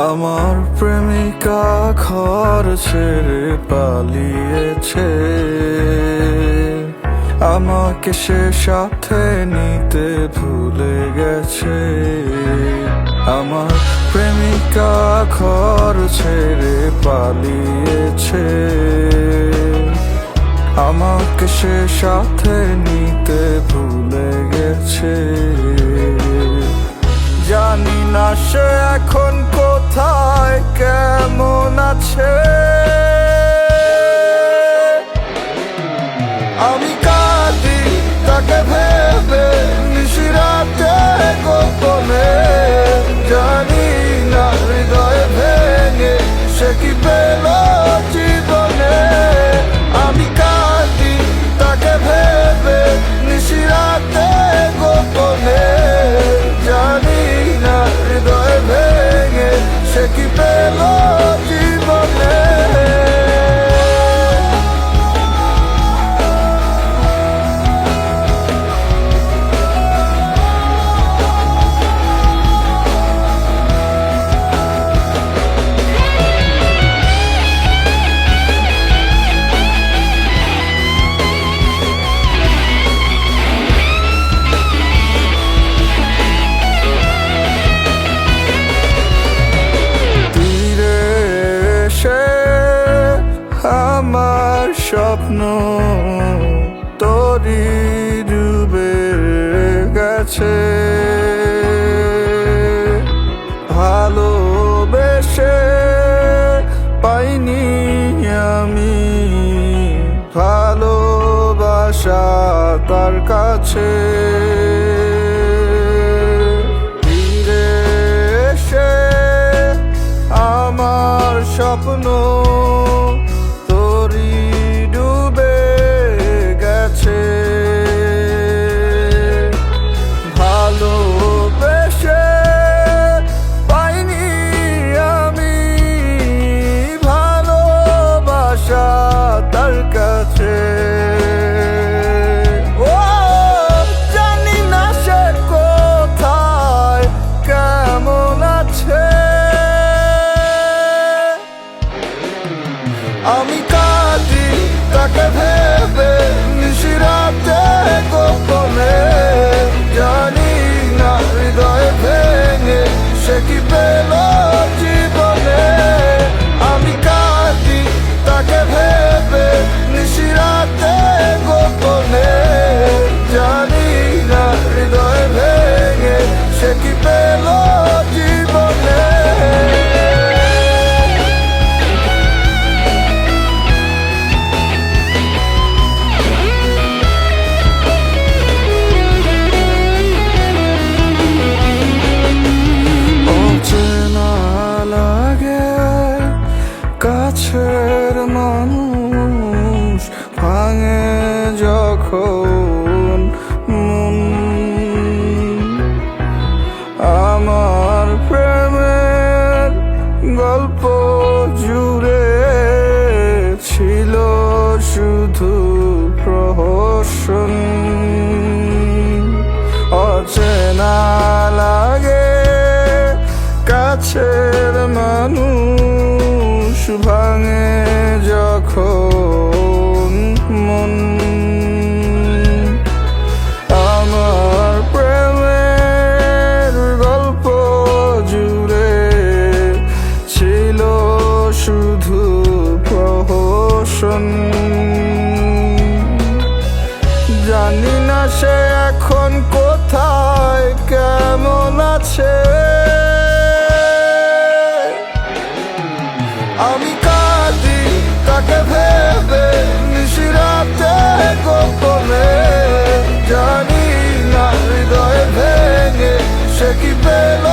আমার প্রেমিকা ঘর ছেড়ে পালিয়েছে, আমাকে সে সাথে নিতে ভুলে গেছে। আমার প্রেমিকা ঘর ছেড়ে পালিয়েছে, আমাকে সে সাথে নিতে ভুলে গেছে। জানি না সে এখন কোথায়, কেমন আছে। আমি কাঁদি তাকে ভেবে নিশিরাতে গোপনে, জানি না হৃদয় ভেঙে সে কি পেল জীবনে। আমি কাঁদি তাকে ভেবে নিশিরাতে গোপনে, জানি না হৃদয় ভেঙে সে কি পেল জীবনে। আমার স্বপ্ন তোরই ডুবে গেছে, ভালোবেসে পাইনি আমি ভালোবাসা তার কাছে। ফিরে এসে আমার স্বপ্ন আমি কাঁদি তাকে ভেবে নিশিরাতে গোপনে, জানি না হৃদয় ভেঙে সে কি পেল জীবনে। আমি কাঁদি তাকে ভেবে নিশিরাতে গোপনে, জানি না হৃদয় ভেঙে সে কি পেল জীবনে। কাছের মানুষ ভাঙে যখন মন, আমার প্রেমের গল্প জুড়ে ছিল শুধু প্রহসন। অচেনা লাগে কাছের মানুষ ভাঙে যখন মন, আমার প্রেমের গল্প জুড়ে ছিল শুধু প্রহসন। জানি না সে এখন কোথায়, কেমন আছে। আমি কাঁদি তাকে ভেবে নিশিরাতে গোপনে, জানি না হৃদয় ভেঙে সে কি পেল।